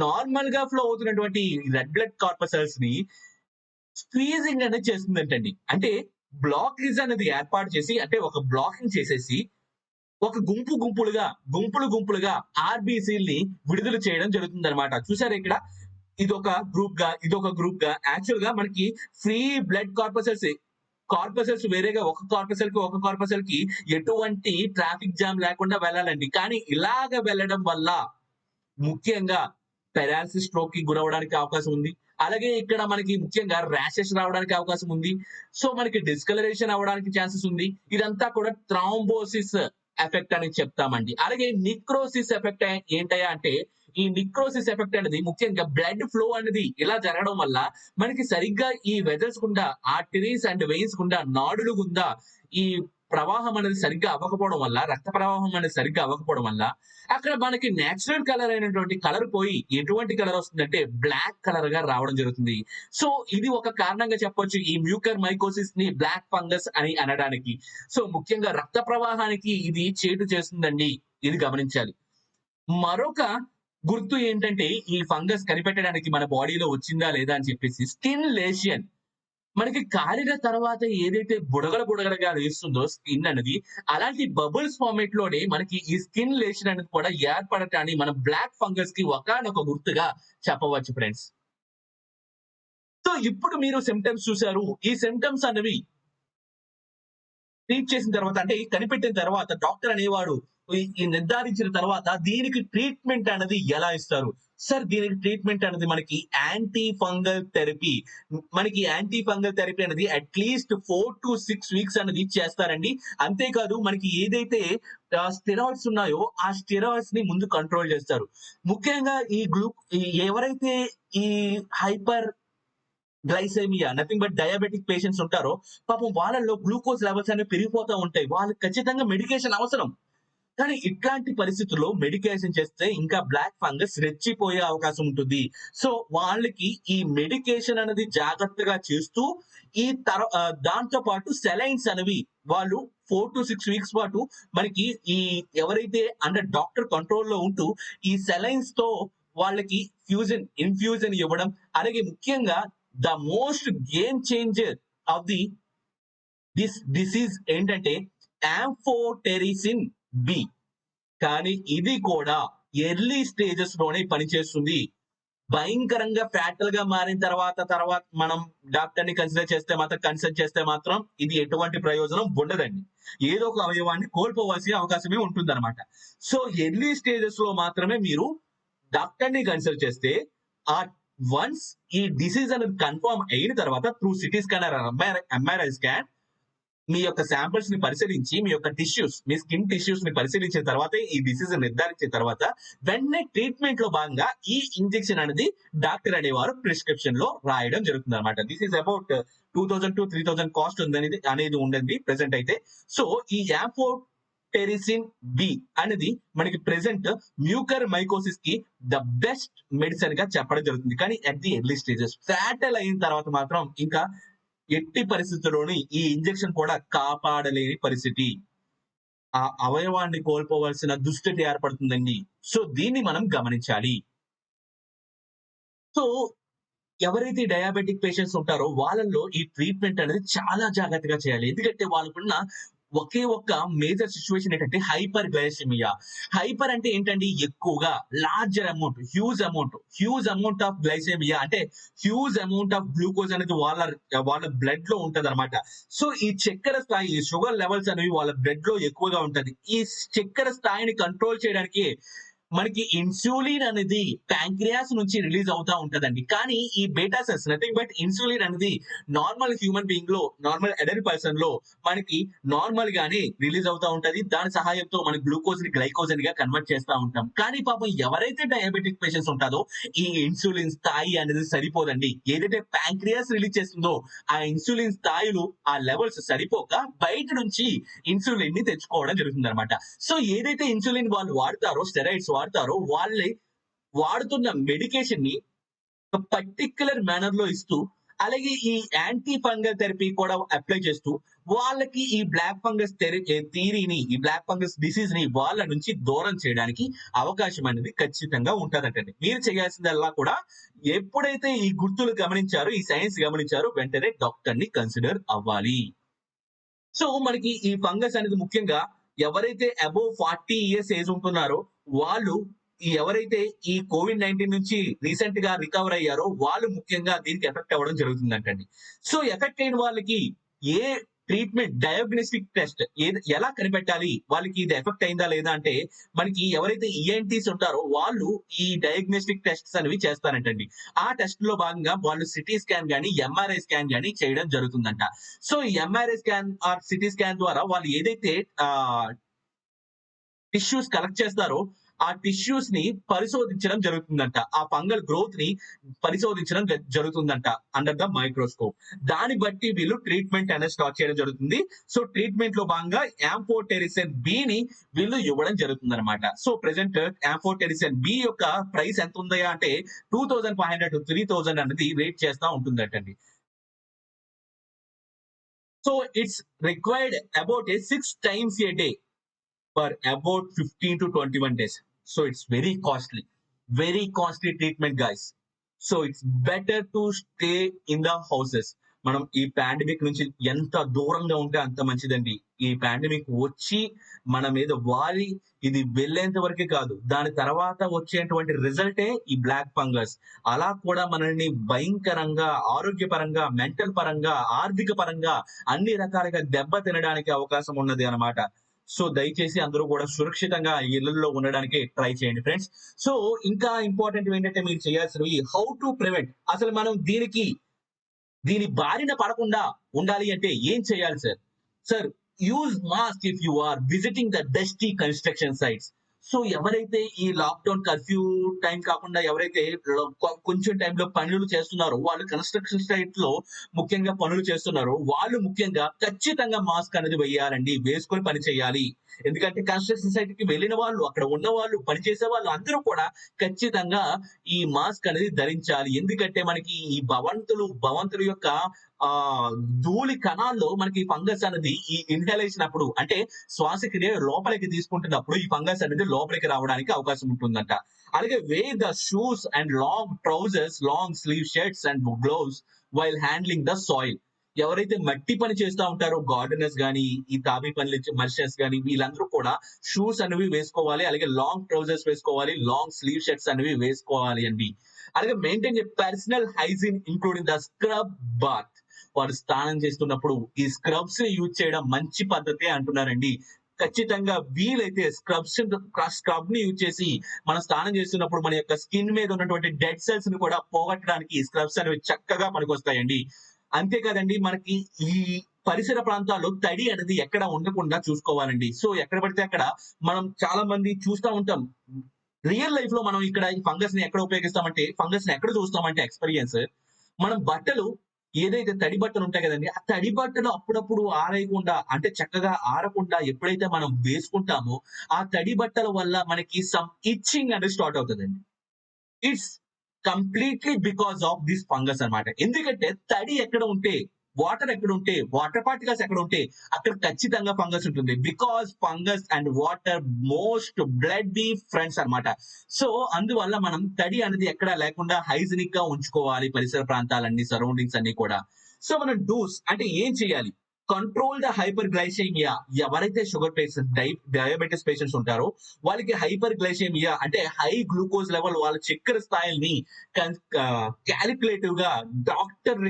నార్మల్ గా ఫ్లో అవుతున్నటువంటి రెడ్ బ్లడ్ కార్పసల్స్ ని స్క్వీజింగ్ అనేది చేస్తుందంటండి. అంటే బ్లాకేజ్ అనేది ఏర్పాటు చేసి అంటే ఒక బ్లాకింగ్ చేసేసి ఒక గుంపులుగా ఆర్బీసీల్ని విడుదల చేయడం జరుగుతుందన్నమాట. చూసారా ఇక్కడ? ఇదొక గ్రూప్ గా యాక్చువల్ గా మనకి ఫ్రీ బ్లడ్ కార్పసల్స్ వేరేగా ఒక కార్పసల్ కి ఎటువంటి ట్రాఫిక్ జామ్ లేకుండా వెళ్ళాలండి. కానీ ఇలాగ వెళ్ళడం వల్ల ముఖ్యంగా పెరాలసిస్, స్ట్రోక్ కి గురవడానికి అవకాశం ఉంది. అలాగే ఇక్కడ మనకి ముఖ్యంగా ర్యాషెస్ రావడానికి అవకాశం ఉంది. సో మనకి డిస్కలరేషన్ అవ్వడానికి ఛాన్సెస్ ఉంది. ఇదంతా కూడా థ్రాంబోసిస్ ఎఫెక్ట్ అని చెప్తామండి. అలాగే నిక్రోసిస్ ఎఫెక్ట్ ఏంటయ్యా అంటే, ఈ నిక్రోసిస్ ఎఫెక్ట్ అనేది ముఖ్యంగా బ్లడ్ ఫ్లో అనేది ఇలా జరగడం వల్ల మనకి సరిగ్గా ఈ వెసల్స్ గుండా, ఆర్టరీస్ అండ్ వెయిన్స్ గుండా, నాడులు గుండా ఈ ప్రవాహం అనేది సరిగ్గా అవ్వకపోవడం వల్ల, రక్త ప్రవాహం అనేది సరిగ్గా అవ్వకపోవడం వల్ల, అక్కడ మనకి నేచురల్ కలర్ అయినటువంటి కలర్ పోయి ఎటువంటి కలర్ వస్తుందంటే బ్లాక్ కలర్ గా రావడం జరుగుతుంది. సో ఇది ఒక కారణంగా చెప్పొచ్చు ఈ మ్యూకర్ మైకోసిస్ ని బ్లాక్ ఫంగస్ అని అనడానికి. సో ముఖ్యంగా రక్త ప్రవాహానికి ఇది చేటు చేస్తుందండి. ఇది గమనించాలి. మరొక గుర్తు ఏంటంటే ఈ ఫంగస్ కనిపెట్టడానికి మన బాడీలో వచ్చిందా లేదా అని చెప్పేసి స్కిన్ లేషన్. మనకి కాలిన తర్వాత ఏదైతే బుడగలుగా లేస్తుందో స్కిన్ అనేది, అలాంటి బబుల్స్ ఫార్మేట్ లోనే మనకి ఈ స్కిన్ లేషన్ అనేది కూడా ఏర్పడటాన్ని మనం బ్లాక్ ఫంగస్ కి ఒకానొక గుర్తుగా చెప్పవచ్చు ఫ్రెండ్స్. సో ఇప్పుడు మీరు సిమ్టమ్స్ చూసారు. ఈ సిమ్టమ్స్ అనేవి ట్రీట్ చేసిన తర్వాత అంటే కనిపెట్టిన తర్వాత డాక్టర్ అనేవాడు ఈ నిర్ధారించిన తర్వాత దీనికి ట్రీట్మెంట్ అనేది ఎలా ఇస్తారు? సార్ దీనికి ట్రీట్మెంట్ అనేది మనకి యాంటీ ఫంగల్ థెరపీ. మనకి యాంటీ ఫంగల్ థెరపీ అనేది అట్‌లీస్ట్ 4-6 వీక్స్ అనేది చేస్తారండి. అంతేకాదు మనకి ఏదైతే స్టెరాయిడ్స్ ఉన్నాయో ఆ స్టెరాయిడ్స్ ని ముందు కంట్రోల్ చేస్తారు. ముఖ్యంగా ఈ ఎవరైతే ఈ hyper glycaemia nothing but diabetic patients ఉంటారో పాపం వాళ్ళలో గ్లూకోజ్ లెవెల్స్ అనేవి పెరిగిపోతా ఉంటాయి. వాళ్ళకి ఖచ్చితంగా మెడికేషన్ అవసరం. కానీ ఇట్లాంటి పరిస్థితుల్లో మెడికేషన్ చేస్తే ఇంకా బ్లాక్ ఫంగస్ రెచ్చిపోయే అవకాశం ఉంటుంది. సో వాళ్ళకి ఈ మెడికేషన్ అనేది జాగ్రత్తగా చేస్తూ దాంతో పాటు సెలైన్స్ అనేవి వాళ్ళు 4-6 వీక్స్ పాటు మనకి ఈ ఎవరైతే అండర్ డాక్టర్ కంట్రోల్‌లో ఉంటూ ఈ సెలైన్స్ తో వాళ్ళకి ఇన్‌ఫ్యూజన్ ఇవ్వడం. అలాగే ముఖ్యంగా the most game changer of this disease ఏంటంటే యాంఫోటెరిసిన్ బి. కానీ ఇది కూడా ఎర్లీ స్టేజెస్ లోనే పనిచేస్తుంది. భయంకరంగా ఫ్యాటల్ గా మారిన తర్వాత మనం డాక్టర్ ని కన్సల్ట్ చేస్తే మాత్రం ఇది ఎటువంటి ప్రయోజనం ఉండదండి. ఏదో ఒక అవయవాన్ని కోల్పోవాల్సిన అవకాశమే ఉంటుందన్నమాట. సో ఎర్లీ స్టేజెస్ లో మాత్రమే మీరు డాక్టర్ ని కన్సల్ట్ చేస్తే ఆ వన్స్ ఈ డిసీజ్ అనేది కన్ఫర్మ్ అయిన తర్వాత through CT scan or MRI scan మీ యొక్క శాంపిల్స్ ని పరిశీలించి మీ స్కిన్ టిష్యూస్ ని పరిశీలించిన తర్వాత ఈ డిసీజ్ నిర్ధారించిన తర్వాత వెంటనే ట్రీట్మెంట్ లో భాగంగా ఈ ఇంజెక్షన్ అనేది డాక్టర్ అనేవారు ప్రిస్క్రిప్షన్ లో రాయడం జరుగుతుంది అనమాట. This is about 2000 to 3000 cost అనేది ఉండండి ప్రెసెంట్ అయితే. సో ఈ యాంఫోటెరిసిన్ బి అనేది మనకి ప్రెసెంట్ మ్యూకర్ మైకోసిస్ కి ద బెస్ట్ మెడిసిన్ గా చెప్పడం జరుగుతుంది. కానీ at the early stages fatal అయిన తర్వాత మాత్రం ఇంకా ఎట్టి పరిస్థితుల్లోని ఈ ఇంజెక్షన్ కూడా కాపాడలేని పరిస్థితి. ఆ అవయవాన్ని కోల్పోవలసిన దుస్థితి ఏర్పడుతుందండి. సో దీన్ని మనం గమనించాలి. సో ఎవరైతే డయాబెటిక్ పేషెంట్స్ ఉంటారో వాళ్ళల్లో ఈ ట్రీట్మెంట్ అనేది చాలా జాగ్రత్తగా చేయాలి. ఎందుకంటే వాళ్ళకున్న ఒకే ఒక్క మేజర్ సిట్యుయేషన్ ఏంటంటే హైపర్ గ్లైసెమియా. హైపర్ అంటే ఏంటండి? ఎక్కువగా హ్యూజ్ అమౌంట్ ఆఫ్ గ్లైసెమియా అంటే హ్యూజ్ అమౌంట్ ఆఫ్ గ్లూకోజ్ అనేది వాళ్ళ బ్లడ్ లో ఉంటదన్నమాట. సో ఈ చక్కెర స్థాయి, ఈ షుగర్ లెవెల్స్ అనేవి వాళ్ళ బ్లడ్ లో ఎక్కువగా ఉంటది. ఈ చక్కెర స్థాయిని కంట్రోల్ చేయడానికి మనకి ఇన్సులిన్ అనేది ప్యాంక్రియాస్ నుంచి రిలీజ్ అవుతా ఉంటదండి. కానీ ఈ beta cells nothing but insulin అనేది నార్మల్ హ్యూమన్ బీయింగ్ లో, నార్మల్ అడల్ట్ పర్సన్ లో మనకి నార్మల్ గానే రిలీజ్ అవుతా ఉంటది. దాని సహాయంతో మన గ్లూకోజ్ ని గ్లైకోజన్ గా కన్వర్ట్ చేస్తా ఉంటాం. కానీ పాపం ఎవరైతే డయాబెటిక్ పేషెంట్స్ ఉంటారో ఈ ఇన్సులిన్ స్థాయి అనేది సరిపోదండి. ఏదైతే ప్యాంక్రియాస్ రిలీజ్ చేస్తుందో ఆ ఇన్సులిన్ స్థాయిలు, ఆ లెవెల్స్ సరిపోక బయట నుంచి ఇన్సులిన్ ని తెచ్చుకోవడం జరుగుతుంది అనమాట. సో ఏదైతే ఇన్సులిన్ వాళ్ళు వాడతారో, స్టెరాయిడ్స్ వాడతారో వాళ్ళే వాడుతున్న మెడికేషన్ ని ఒక పర్టిక్యులర్ మేనర్ లో ఇస్తూ, అలాగే ఈ యాంటీ ఫంగల్ థెరపీ కూడా అప్లై చేస్తూ వాళ్ళకి ఈ బ్లాక్ ఫంగస్ థియరీని, ఈ బ్లాక్ ఫంగస్ డిసీజ్ ని వాళ్ళ నుంచి దూరం చేయడానికి అవకాశం అనేది ఖచ్చితంగా ఉంటదంటండి. మీరు చేయాల్సిందల్లా కూడా ఎప్పుడైతే ఈ గుర్తులు గమనించారో, ఈ సైన్స్ గమనించారో వెంటనే డాక్టర్ ని కన్సిడర్ అవ్వాలి. సో మనకి ఈ ఫంగస్ అనేది ముఖ్యంగా ఎవరైతే అబోవ్ 40 ఇయర్స్ ఏజ్ ఉంటున్నారో వాళ్ళు, ఎవరైతే ఈ కోవిడ్-19 నుంచి రీసెంట్ గా రికవర్ అయ్యారో వాళ్ళు ముఖ్యంగా దీనికి ఎఫెక్ట్ అవ్వడం జరుగుతుందంటండి. సో ఎఫెక్ట్ అయిన వాళ్ళకి ఏ ట్రీట్మెంట్, డయాగ్నోస్టిక్ టెస్ట్ ఎలా కనిపెట్టాలి? వాళ్ళకి ఇది ఎఫెక్ట్ అయిందా లేదా అంటే మనకి ఎవరైతే ఈఎన్‌టీస్ ఉంటారో వాళ్ళు ఈ డయాగ్నోస్టిక్ టెస్ట్స్ అనేవి చేస్తారంటండి. ఆ టెస్ట్ లో భాగంగా వాళ్ళు సిటీ స్కాన్ గాని, ఎంఆర్ఐ స్కాన్ గాని చేయడం జరుగుతుందంట. సో ఈ MRI scan or CT scan ద్వారా వాళ్ళు ఏదైతే టిష్యూస్ కలెక్ట్ చేస్తారో ఆ టిష్యూస్ ని పరిశోధించడం జరుగుతుందంట. ఆ ఫంగల్ గ్రోత్ ని పరిశోధించడం జరుగుతుందంట అండర్ ద మైక్రోస్కోప్. దాన్ని బట్టి వీళ్ళు ట్రీట్మెంట్ అనేది స్టార్ట్ చేయడం జరుగుతుంది. సో ట్రీట్మెంట్ లో భాగంగా యాంఫోటెరిసిన్ బి ని వీళ్ళు ఇవ్వడం జరుగుతుందన్నమాట. సో ప్రెసెంట్ యాంఫోటెరిసిన్ బి యొక్క ప్రైస్ ఎంత ఉంది అంటే 2500 to 3000 అనేది రేట్ చేస్తా ఉంటుందటండి. So it's required about 6 times a day for about 15 to 21 days. So it's very costly treatment, guys. So it's better to stay in the houses. మనం ఈ pandemic నుంచి ఎంత దూరంగా ఉంటే అంత మంచిదండి. ఈ పాండమిక్ వచ్చి మన మీద వాలి ఇది వెళ్ళేంత వరకే కాదు, దాని తర్వాత వచ్చేటువంటి రిజల్టే ఈ బ్లాక్ ఫంగస్. అలా కూడా మనల్ని భయంకరంగా ఆరోగ్యపరంగా, మెంటల్ పరంగా, ఆర్థిక పరంగా అన్ని రకాలుగా దెబ్బ తినడానికి అవకాశం ఉన్నది అన్నమాట. సో దయచేసి అందరూ కూడా సురక్షితంగా ఇళ్లలో ఉండడానికి ట్రై చేయండి ఫ్రెండ్స్. సో ఇంకా ఇంపార్టెంట్ ఏంటంటే మీరు చేయాల్సినవి హౌ టు ప్రివెంట్. అసలు మనం దీని బారిన పడకుండా ఉండాలి అంటే ఏం చేయాలి sir? Sir, use mask if you are visiting the dusty construction sites. So ఎవరైతే ఈ లాక్డౌన్ కర్ఫ్యూ టైం కాకుండా ఎవరైతే కొంచెం టైంలో పనులు చేస్తున్నారో, వాళ్ళు కన్స్ట్రక్షన్ సైట్ లో ముఖ్యంగా పనులు చేస్తున్నారో వాళ్ళు ముఖ్యంగా ఖచ్చితంగా మాస్క్ అనేది వేయాలండి, వేసుకొని పని చేయాలి. ఎందుకంటే కన్స్ట్రక్షన్ సైట్ కి వెళ్ళిన వాళ్ళు, అక్కడ ఉన్న వాళ్ళు, పనిచేసే వాళ్ళు అందరూ కూడా ఖచ్చితంగా ఈ మాస్క్ అనేది ధరించాలి. ఎందుకంటే మనకి ఈ భవంతుల యొక్క ఆ ధూళి కణాల్లో మనకి ఫంగస్ అనేది ఈ ఇన్హలేషన్ అప్పుడు, అంటే శ్వాసక్రియ లోపలికి తీసుకుంటున్నప్పుడు ఈ ఫంగస్ అనేది లోపలికి రావడానికి అవకాశం ఉంటుందంట. అలాగే wear the shoes and long trousers, long sleeve shirts and gloves while handling the soil. ఎవరైతే మట్టి పని చేస్తూ ఉంటారో గార్డెనర్స్ గానీ, ఈ తాబీ పనులు మర్షన్స్ గానీ, వీళ్ళందరూ కూడా షూస్ అనేవి వేసుకోవాలి. అలాగే లాంగ్ ట్రౌజర్స్ వేసుకోవాలి, లాంగ్ స్లీవ్ షర్ట్స్ అనేవి వేసుకోవాలి అండి. అలాగే maintain personal hygiene including the scrub bath. వారు స్నానం చేస్తున్నప్పుడు ఈ స్క్రబ్స్ యూజ్ చేయడం మంచి పద్ధతే అంటున్నారండి. ఖచ్చితంగా వీలైతే స్క్రబ్ ని యూజ్ చేసి మనం స్నానం చేస్తున్నప్పుడు మన యొక్క స్కిన్ మీద ఉన్నటువంటి డెడ్ సెల్స్ ని కూడా పోగొట్టడానికి స్క్రబ్స్ అనేవి చక్కగా పనికొస్తాయండి. అంతేకాదండి, మనకి ఈ పరిసర ప్రాంతాల్లో తడి అనేది ఎక్కడ ఉండకుండా చూసుకోవాలండి. సో ఎక్కడ పడితే అక్కడ మనం చాలా మంది చూస్తూ ఉంటాం. రియల్ లైఫ్ లో మనం ఇక్కడ ఈ ఫంగస్ ని ఎక్కడ ఉపయోగిస్తామంటే, ఫంగస్ ని ఎక్కడ చూస్తామంటే ఎక్స్పీరియన్స్, మనం బట్టలు ఏదైతే తడి బట్టలు ఉంటాయి కదండి, ఆ తడి బట్టలు అప్పుడప్పుడు ఆరేయకుండా, అంటే చక్కగా ఆరకుండా ఎప్పుడైతే మనం వేసుకుంటామో ఆ తడి బట్టల వల్ల మనకి సమ్ ఇచ్చింగ్ అనేది స్టార్ట్ అవుతుందండి. It's completely because of this fungus అన్నమాట. ఎందుకంటే తడి ఎక్కడ ఉంటే, వాటర్ పార్టికల్స్ ఎక్కడ ఉంటే అక్కడ ఖచ్చితంగా ఫంగస్ ఉంటుంది. Because fungus and water most bloody friends అన్నమాట. సో అందువల్ల మనం తడి అనేది ఎక్కడ లేకుండా హైజీనిక్ గా ఉంచుకోవాలి పరిసర ప్రాంతాలన్నీ, సరౌండింగ్స్ అన్ని కూడా. సో మనం డూస్ అంటే ఏం చేయాలి? Control the hyper glycaemia. ఎవరైతే షుగర్ పేషెంట్స్, డయాబెటిస్ పేషెంట్స్ ఉంటారో వాళ్ళకి హైపర్ గ్లైసెమియా అంటే హై గ్లూకోజ్ లెవెల్, వాళ్ళ చక్కెర స్థాయిల్ని క్యాలిక్యులేటివ్ గా డాక్టర్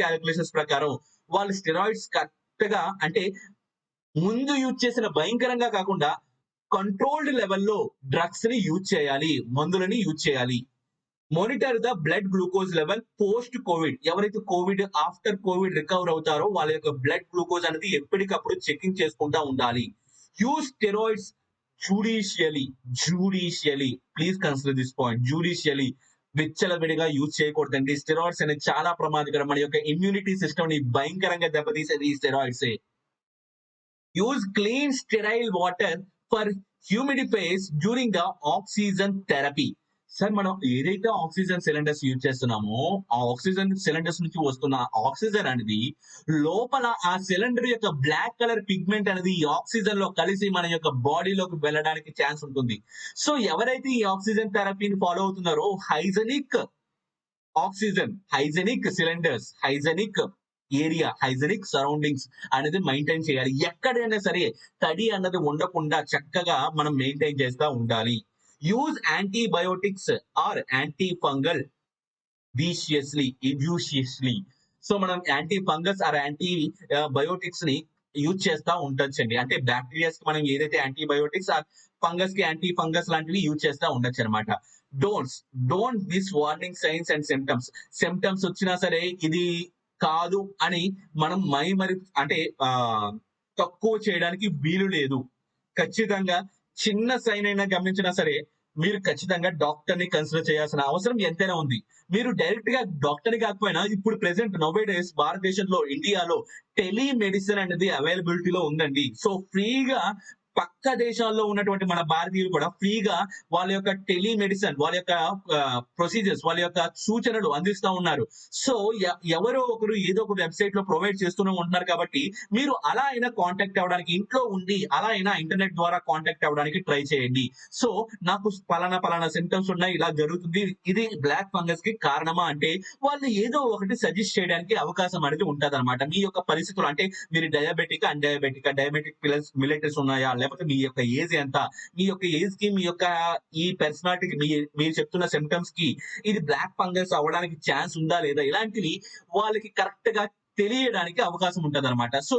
క్యాలిక్యులేషన్స్ ప్రకారం వాళ్ళు స్టెరాయిడ్స్ కరెక్ట్ గా, అంటే ముందు యూజ్ చేసిన భయంకరంగా కాకుండా కంట్రోల్డ్ లెవెల్లో డ్రగ్స్ ని యూజ్ చేయాలి, మందులని యూజ్ చేయాలి. Monitor the blood glucose level post Covid. ఎవరైతే ఆఫ్టర్ కోవిడ్ రికవర్ అవుతారో వాళ్ళ యొక్క బ్లడ్ గ్లూకోజ్ అనేది ఎప్పటికప్పుడు చెకింగ్ చేసుకుంటా ఉండాలి. Use steroids judicially. Please consider this point. Judicially, విచ్చలవిడిగా యూజ్ చేయకూడదండి. స్టెరాయిడ్స్ అనేది చాలా ప్రమాదకరం. మన యొక్క ఇమ్యూనిటీ సిస్టమ్ ని భయంకరంగా దెబ్బతీసేది ఈ స్టెరాయిడ్సే. Use clean sterile water for humidifiers during the oxygen therapy. Sir, మనం ఏదైతే ఆక్సిజన్ సిలిండర్స్ యూజ్ చేస్తున్నామో ఆ ఆక్సిజన్ సిలిండర్స్ నుంచి వస్తున్న ఆక్సిజన్ అనేది లోపల ఆ సిలిండర్ యొక్క బ్లాక్ కలర్ పిగ్మెంట్ అనేది ఈ ఆక్సిజన్ లో కలిసి మన యొక్క బాడీలోకి వెళ్ళడానికి ఛాన్స్ ఉంటుంది. సో ఎవరైతే ఈ ఆక్సిజన్ థెరపీని ఫాలో అవుతున్నారో hygienic cylinders, hygienic area, hygienic surroundings అనేది మెయింటైన్ చేయాలి. ఎక్కడైనా సరే తడి అన్నది ఉండకుండా చక్కగా మనం మెయింటైన్ చేస్తూ ఉండాలి. Use antibiotics or anti fungal judiciously. So మనం anti fungus or anti biotics ని యూజ్ చేస్తూ ఉండొచ్చండి. అంటే బ్యాక్టీరియాస్ కి మనం ఏదైతే యాంటీబయోటిక్స్, ఆ ఫంగస్ కి యాంటీ ఫంగస్ లాంటివి యూజ్ చేస్తూ ఉండొచ్చు అనమాట. Don't miss warning signs and symptoms వచ్చినా సరే ఇది కాదు అని మనం అంటే తక్కువ చేయడానికి వీలు లేదు. ఖచ్చితంగా చిన్న సైన్ అయినా గమనించినా సరే, మీరు ఖచ్చితంగా డాక్టర్‌ని కన్సిడర్ చేయాల్సిన అవసరం ఎంతైనా ఉంది. మీరు డైరెక్ట్‌గా డాక్టర్‌ని కాకపోయినా ఇప్పుడు ప్రెజెంట్ నౌ ఏ డేస్ భారతదేశంలో, ఇండియాలో టెలిమెడిసిన్ అనేది అవైలబిలిటీలో ఉందండి. సో, ఫ్రీగా పక్క దేశాల్లో ఉన్నటువంటి మన భారతీయులు కూడా ఫ్రీగా వాళ్ళ యొక్క టెలిమెడిసిన్, వాళ్ళ యొక్క ప్రొసీజర్స్, వాళ్ళ యొక్క సూచనలు అందిస్తా ఉన్నారు. సో, ఎవరో ఒకరు ఏదో ఒక వెబ్‌సైట్‌లో ప్రొవైడ్ చేస్తూనే ఉంటున్నారు కాబట్టి, మీరు అలా అయినా కాంటాక్ట్ అవ్వడానికి ఇంట్లో ఉండి అలా అయినా ఇంటర్నెట్ ద్వారా కాంటాక్ట్ అవ్వడానికి ట్రై చేయండి. సో, నాకు పలానా సింప్టమ్స్ ఉన్నాయి. ఇలా జరుగుతుంది. ఇది బ్లాక్ ఫంగస్‌కి కారణమా అంటే, వాళ్ళు ఏదో ఒకటి సజెస్ట్ చేయడానికి అవకాశం అనేది ఉంటదనమాట. మీ యొక్క పరిస్థితులు అంటే మీరు డయాబెటికా? అన్‌డయాబెటికా? డయాబెటిక్ ప్లస్ మిల్లెటస్ ఉన్నాయా? లేకపోతే మీ యొక్క ఏజ్ ఎంత? మీ యొక్క ఏజ్‌కి, మీ యొక్క ఈ పర్సనాలిటీకి మీరు చెప్తున్న సింప్టమ్స్‌కి ఇది బ్లాక్ ఫంగస్ అవ్వడానికి ఛాన్స్ ఉందా? లేదా? ఇలాంటివి వాళ్ళకి కరెక్ట్‌గా తెలియడానికి అవకాశం ఉంటదనమాట. So,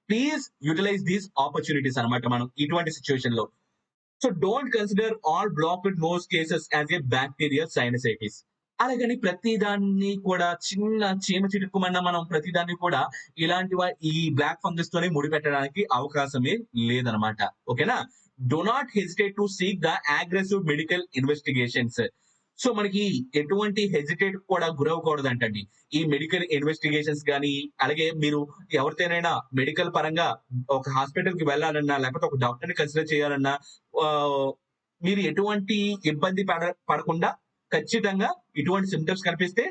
please utilise these opportunities అనమాట మనం ఇటువంటి సిట్యుయేషన్‌లో. So don't consider all blocked nose cases as a bacterial sinusitis. అలాగని ప్రతి దాన్ని కూడా చిన్న చీమ చిటుక్కుమన్న మనం ప్రతి దాన్ని కూడా ఈ బ్లాక్ ఫంగస్ తోనే ముడిపెట్టడానికి అవకాశమే లేదనమాట. ఓకేనా? Do not hesitate to seek the aggressive medical investigations. So మనకి ఎటువంటి హెసిటేట్ కూడా గురవ్వకూడదంటండి. ఈ మెడికల్ ఇన్వెస్టిగేషన్స్ గాని, అలాగే మీరు ఎవరితోనైనా మెడికల్ పరంగా ఒక హాస్పిటల్‌కి వెళ్ళాలన్నా, లేకపోతే ఒక డాక్టర్‌ని కన్సిడర్ చేయాలన్నా ఆహ్, మీరు ఎటువంటి ఇబ్బంది పడకుండా ఖచ్చితంగా ఇటువంటి సింప్టమ్స్ కనిపిస్తే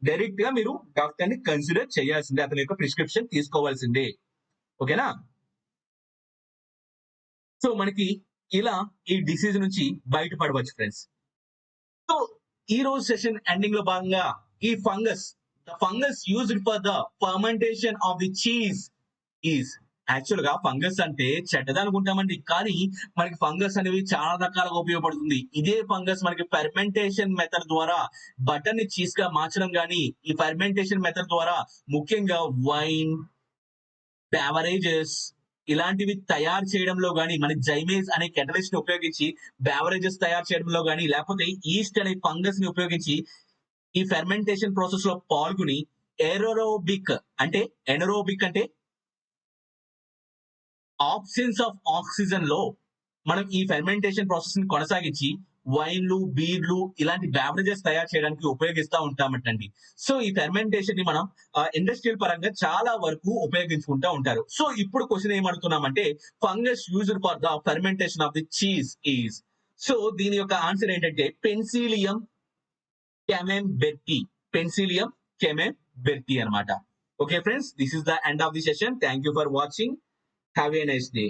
డైరెక్ట్‌గా మీరు డాక్టర్‌ని కన్సిడర్ చేయాల్సిందే. అతని యొక్క ప్రిస్క్రిప్షన్ తీసుకోవాల్సిందే. ఓకేనా? సో మనకి ఇలా ఈ డిసీజ్ నుంచి బయటపడవచ్చు ఫ్రెండ్స్. సో ఈ రోజు సెషన్ ఎండింగ్ లో భాగంగా ఈ fungus used for the fermentation of the cheese is actual గా ఫంగస్ అంటే చెడ్డది అనుకుంటామండి. కానీ మనకి ఫంగస్ అనేవి చాలా రకాలుగా ఉపయోగపడుతుంది. ఇదే ఫంగస్ మనకి ఫెర్మెంటేషన్ మెథడ్ ద్వారా బటర్ ని చీజ్ గా మార్చడం గానీ, ఈ ఫెర్మెంటేషన్ మెథడ్ ద్వారా ముఖ్యంగా వైన్, బెవరేజెస్ ఇలాంటివి తయారు చేయడంలో గాని, మన జైమేజ్ అనే కెటలిస్ట్ ని ఉపయోగించి బెవరేజెస్ తయారు చేయడంలో గాని, లేకపోతే ఈస్ట్ అనే ఫంగస్ ని ఉపయోగించి ఈ ఫెర్మెంటేషన్ ప్రాసెస్ లో పాల్గొని ఏరోరోబిక్ అంటే ఎనరోబిక్ అంటే ఆబ్సెన్స్ ఆఫ్ ఆక్సిజన్ లో మనం ఈ ఫెర్మెంటేషన్ ప్రాసెస్ ని కొనసాగించి వైన్లు, బీర్లు ఇలాంటి బ్యావరేజెస్ తయారు చేయడానికి ఉపయోగిస్తా ఉంటామటండి. సో ఈ ఫెర్మెంటేషన్ ని మనం ఇండస్ట్రియల్ పరంగా చాలా వరకు ఉపయోగించుకుంటా ఉంటారు. సో ఇప్పుడు క్వశ్చన్ ఏమడుగుతున్నామంటే fungus used for the fermentation of the cheese is. So దీని యొక్క ఆన్సర్ ఏంటంటే పెన్సిలియం కెమెన్బెర్టీ. పెన్సిలియం కెమెన్బెర్టీ అన్నమాట. Okay friends, this is the end of the session. Thank you for watching. Have a nice day.